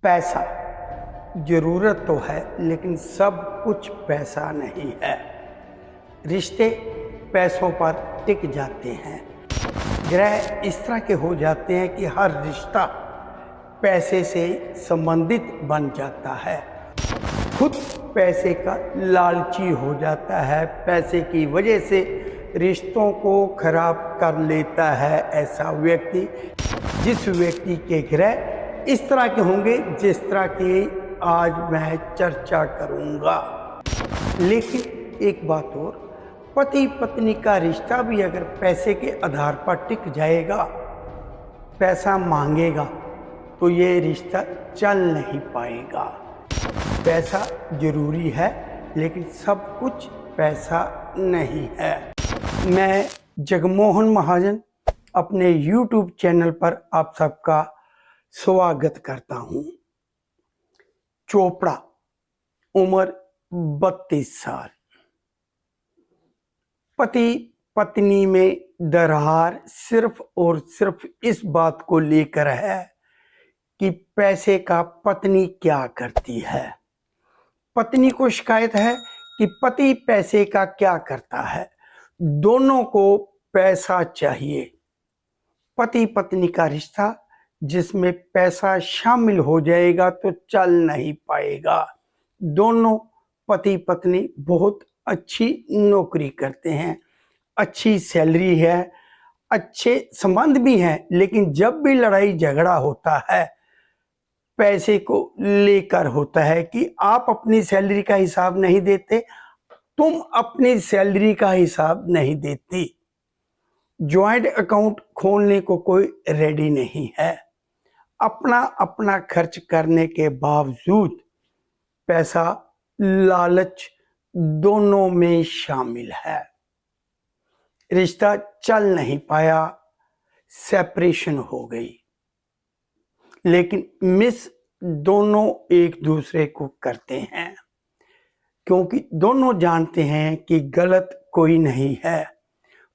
पैसा ज़रूरत तो है, लेकिन सब कुछ पैसा नहीं है। रिश्ते पैसों पर टिक जाते हैं। ग्रह इस तरह के हो जाते हैं कि हर रिश्ता पैसे से संबंधित बन जाता है। खुद पैसे का लालची हो जाता है, पैसे की वजह से रिश्तों को खराब कर लेता है ऐसा व्यक्ति। जिस व्यक्ति के ग्रह इस तरह के होंगे जिस तरह की आज मैं चर्चा करूंगा। लेकिन एक बात और, पति पत्नी का रिश्ता भी अगर पैसे के आधार पर टिक जाएगा, पैसा मांगेगा, तो ये रिश्ता चल नहीं पाएगा। पैसा जरूरी है, लेकिन सब कुछ पैसा नहीं है। मैं जगमोहन महाजन अपने YouTube चैनल पर आप सबका स्वागत करता हूं। चोपड़ा, उम्र 32 साल। पति पत्नी में दरार सिर्फ और सिर्फ इस बात को लेकर है कि पैसे का पत्नी क्या करती है। पत्नी को शिकायत है कि पति पैसे का क्या करता है। दोनों को पैसा चाहिए। पति पत्नी का रिश्ता जिसमें पैसा शामिल हो जाएगा तो चल नहीं पाएगा। दोनों पति पत्नी बहुत अच्छी नौकरी करते हैं, अच्छी सैलरी है, अच्छे संबंध भी हैं, लेकिन जब भी लड़ाई झगड़ा होता है पैसे को लेकर होता है कि आप अपनी सैलरी का हिसाब नहीं देते, तुम अपनी सैलरी का हिसाब नहीं देती। ज्वाइंट अकाउंट खोलने को कोई रेडी नहीं है। अपना अपना खर्च करने के बावजूद पैसा लालच दोनों में शामिल है। रिश्ता चल नहीं पाया, सेपरेशन हो गई। लेकिन मिस दोनों एक दूसरे को करते हैं, क्योंकि दोनों जानते हैं कि गलत कोई नहीं है।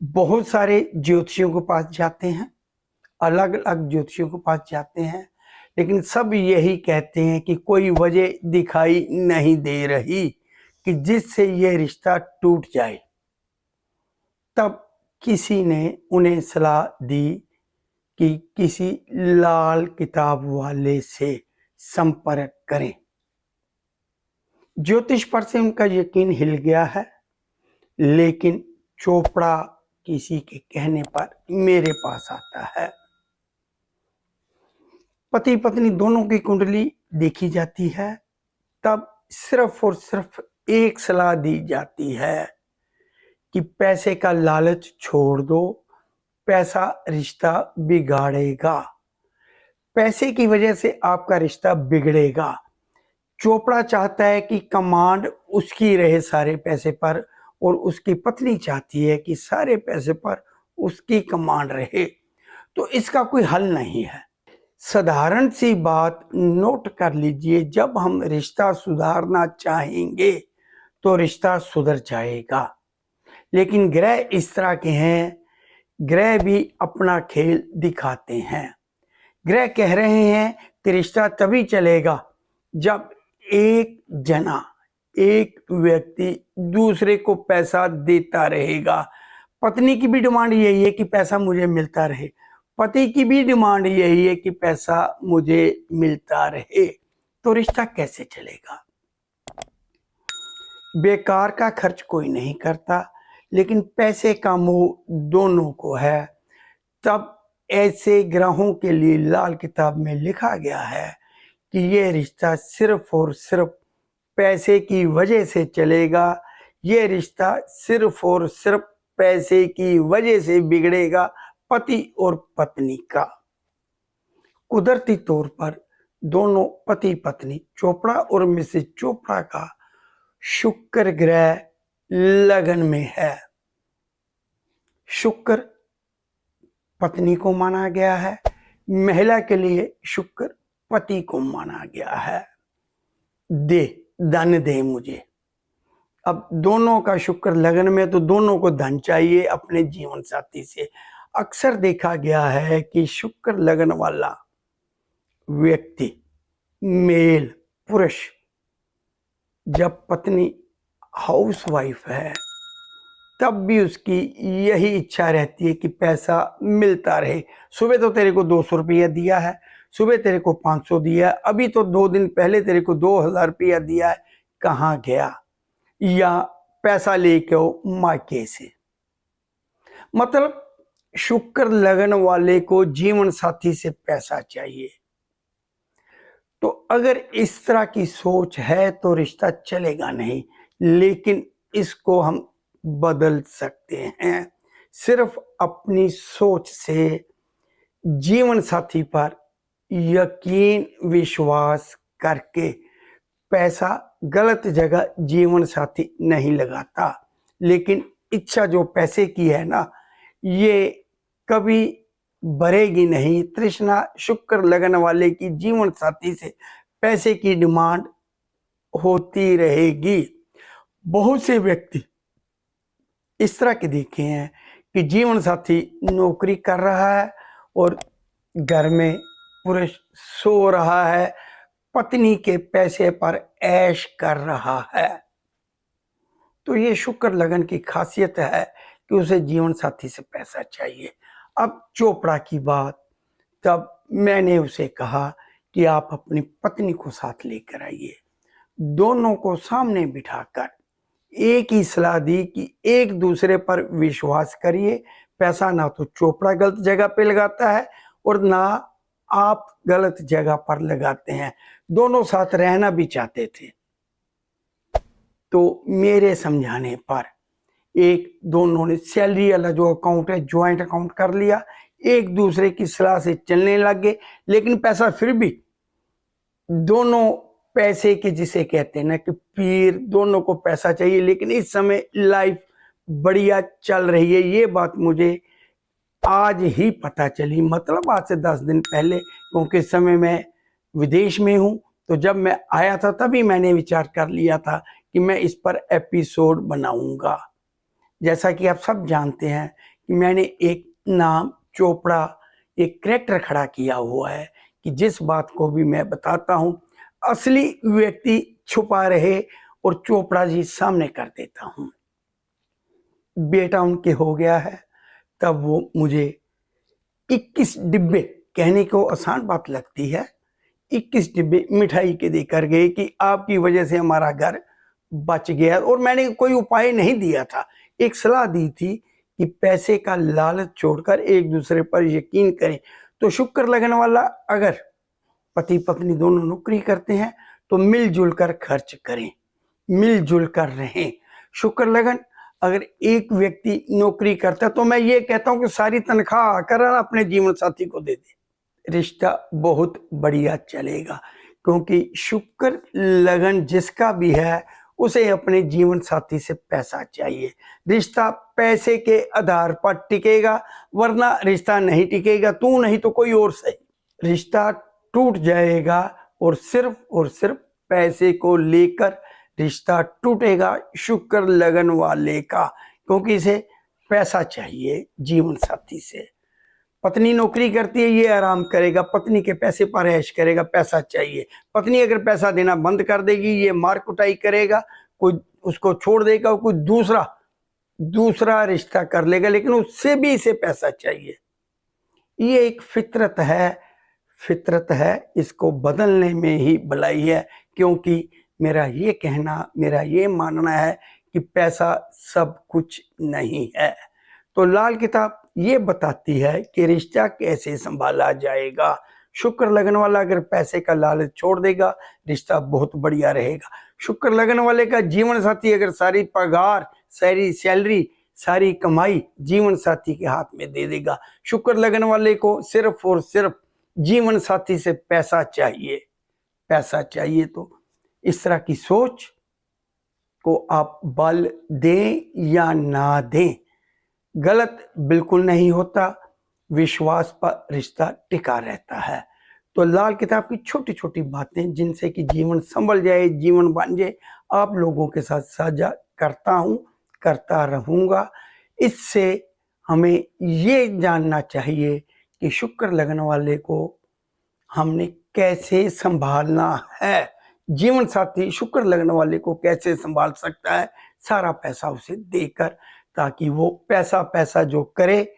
बहुत सारे ज्योतिषियों के पास जाते हैं, अलग अलग ज्योतिषियों के पास जाते हैं, लेकिन सब यही कहते हैं कि कोई वजह दिखाई नहीं दे रही कि जिससे ये रिश्ता टूट जाए। तब किसी ने उन्हें सलाह दी कि किसी लाल किताब वाले से संपर्क करें। ज्योतिष पर से उनका यकीन हिल गया है, लेकिन चोपड़ा किसी के कहने पर मेरे पास आता है। पति पत्नी दोनों की कुंडली देखी जाती है, तब सिर्फ और सिर्फ एक सलाह दी जाती है कि पैसे का लालच छोड़ दो, पैसा रिश्ता बिगाड़ेगा, पैसे की वजह से आपका रिश्ता बिगड़ेगा। चोपड़ा चाहता है कि कमांड उसकी रहे सारे पैसे पर, और उसकी पत्नी चाहती है कि सारे पैसे पर उसकी कमांड रहे। तो इसका कोई हल नहीं है। साधारण सी बात नोट कर लीजिए, जब हम रिश्ता सुधारना चाहेंगे तो रिश्ता सुधर जाएगा। लेकिन ग्रह इस तरह के हैं, ग्रह भी अपना खेल दिखाते हैं। ग्रह कह रहे हैं कि रिश्ता तभी चलेगा जब एक व्यक्ति दूसरे को पैसा देता रहेगा। पत्नी की भी डिमांड यही है कि पैसा मुझे मिलता रहे, पति की भी डिमांड यही है कि पैसा मुझे मिलता रहे। तो रिश्ता कैसे चलेगा? बेकार का खर्च कोई नहीं करता, लेकिन पैसे का मोह दोनों को है। तब ऐसे ग्रहों के लिए लाल किताब में लिखा गया है कि ये रिश्ता सिर्फ और सिर्फ पैसे की वजह से चलेगा। ये रिश्ता सिर्फ और सिर्फ पैसे की वजह से बिगड़ेगा, पति और पत्नी का। कुदरती तौर पर दोनों पति पत्नी चोपड़ा और मिसेज चोपड़ा का शुक्र ग्रह लगन में है। शुक्र पत्नी को माना गया है, महिला के लिए शुक्र पति को माना गया है। धन दे मुझे। अब दोनों का शुक्र लगन में, तो दोनों को धन चाहिए अपने जीवन साथी से। अक्सर देखा गया है कि शुक्र लगन वाला व्यक्ति मेल पुरुष जब पत्नी हाउसवाइफ है तब भी उसकी यही इच्छा रहती है कि पैसा मिलता रहे। सुबह तो तेरे को 200 रुपया दिया है, सुबह तेरे को 500 दिया है, अभी तो 2 दिन पहले तेरे को 2000 रुपया दिया है, कहाँ गया? या पैसा लेके आओ मायके से। मतलब शुक्र लगन वाले को जीवन साथी से पैसा चाहिए। तो अगर इस तरह की सोच है तो रिश्ता चलेगा नहीं, लेकिन इसको हम बदल सकते हैं सिर्फ अपनी सोच से। जीवन साथी पर यकीन विश्वास करके पैसा गलत जगह जीवन साथी नहीं लगाता, लेकिन इच्छा जो पैसे की है ना, ये कभी भरेगी नहीं। तृष्णा शुक्र लगन वाले की जीवन साथी से पैसे की डिमांड होती रहेगी। बहुत से व्यक्ति इस तरह के देखे हैं कि जीवन साथी नौकरी कर रहा है और घर में पुरुष सो रहा है, पत्नी के पैसे पर ऐश कर रहा है। तो ये शुक्र लगन की खासियत है कि उसे जीवन साथी से पैसा चाहिए। अब चोपड़ा की बात, तब मैंने उसे कहा कि आप अपनी पत्नी को साथ लेकर आइए। दोनों को सामने बिठाकर एक ही सलाह दी कि एक दूसरे पर विश्वास करिए। पैसा ना तो चोपड़ा गलत जगह पे लगाता है और ना आप गलत जगह पर लगाते हैं। दोनों साथ रहना भी चाहते थे। तो मेरे समझाने पर दोनों ने सैलरी वाला जो अकाउंट है ज्वाइंट अकाउंट कर लिया, एक दूसरे की सलाह से चलने लग गए। लेकिन पैसा फिर भी दोनों पैसे के, जिसे कहते हैं ना कि पीर, दोनों को पैसा चाहिए। लेकिन इस समय लाइफ बढ़िया चल रही है, ये बात मुझे आज ही पता चली, मतलब आज से 10 दिन पहले, क्योंकि इस समय मैं विदेश में हूँ। तो जब मैं आया था तभी मैंने विचार कर लिया था कि मैं इस पर एपिसोड बनाऊंगा। जैसा कि आप सब जानते हैं कि मैंने एक नाम चोपड़ा, एक कैरेक्टर खड़ा किया हुआ है कि जिस बात को भी मैं बताता हूँ असली व्यक्ति छुपा रहे और चोपड़ा जी सामने कर देता हूँ। बेटा उनके हो गया है, तब वो मुझे 21 डिब्बे, कहने को आसान बात लगती है, 21 डिब्बे मिठाई के देकर गए कि आपकी वजह से हमारा घर बच गया। और मैंने कोई उपाय नहीं दिया था, एक सलाह दी थी कि पैसे का लालच छोड़कर एक दूसरे पर यकीन करें। तो शुक्र लगन वाला, अगर पति पत्नी दोनों नौकरी करते हैं तो मिलजुल कर खर्च करें, मिलजुल कर रहें। शुक्र लगन अगर एक व्यक्ति नौकरी करता है तो मैं ये कहता हूं कि सारी तनख्वाह आकर अपने जीवन साथी को दे दे, रिश्ता बहुत बढ़िया चलेगा। क्योंकि शुक्र लगन जिसका भी है उसे अपने जीवन साथी से पैसा चाहिए। रिश्ता पैसे के आधार पर टिकेगा, वरना रिश्ता नहीं टिकेगा। तू नहीं तो कोई और सही, रिश्ता टूट जाएगा और सिर्फ पैसे को लेकर रिश्ता टूटेगा शुक्र लगन वाले का, क्योंकि इसे पैसा चाहिए जीवन साथी से। पत्नी नौकरी करती है, ये आराम करेगा, पत्नी के पैसे पर ऐश करेगा, पैसा चाहिए। पत्नी अगर पैसा देना बंद कर देगी, ये मार कुटाई करेगा, कोई उसको छोड़ देगा, कोई दूसरा रिश्ता कर लेगा, लेकिन उससे भी इसे पैसा चाहिए। ये एक फितरत है, इसको बदलने में ही भलाई है। क्योंकि मेरा ये मानना है कि पैसा सब कुछ नहीं है। तो लाल किताब ये बताती है कि रिश्ता कैसे संभाला जाएगा। शुक्र लगन वाला अगर पैसे का लालच छोड़ देगा, रिश्ता बहुत बढ़िया रहेगा। शुक्र लगन वाले का जीवन साथी अगर सारी पगार, सारी सैलरी, सारी कमाई जीवन साथी के हाथ में दे देगा। शुक्र लगन वाले को सिर्फ और सिर्फ जीवन साथी से पैसा चाहिए। तो इस तरह की सोच को आप बल दें या ना दें, गलत बिल्कुल नहीं होता। विश्वास पर रिश्ता टिका रहता है। तो लाल किताब की छोटी छोटी बातें जिनसे कि जीवन संभल जाए, जीवन बन जाए, आप लोगों के साथ साझा करता हूँ, करता रहूँगा। इससे हमें ये जानना चाहिए कि शुक्र लगन वाले को हमने कैसे संभालना है, जीवन साथी शुक्र लगने वाले को कैसे संभाल सकता है, सारा पैसा उसे देकर, ताकि वो पैसा पैसा जो करे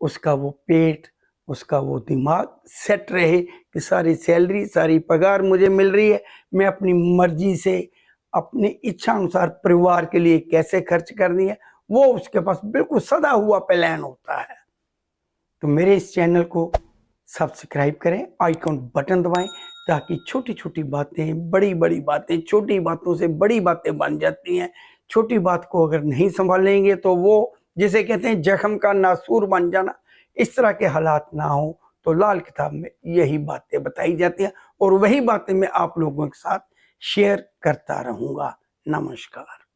उसका वो पेट, उसका वो दिमाग सेट रहे कि सारी सैलरी, सारी पगार मुझे मिल रही है, मैं अपनी मर्जी से अपनी इच्छा अनुसार परिवार के लिए कैसे खर्च करनी है, वो उसके पास बिल्कुल सदा हुआ प्लान होता है। तो मेरे इस चैनल को सब्सक्राइब करें, आइकॉन बटन दबाएं, ताकि छोटी छोटी बातें, बड़ी बड़ी बातें, छोटी बातों से बड़ी बातें बन जाती हैं। छोटी बात को अगर नहीं संभालेंगे तो वो, जिसे कहते हैं जख्म का नासूर बन जाना, इस तरह के हालात ना हो। तो लाल किताब में यही बातें बताई जाती हैं और वही बातें मैं आप लोगों के साथ शेयर करता रहूंगा। नमस्कार।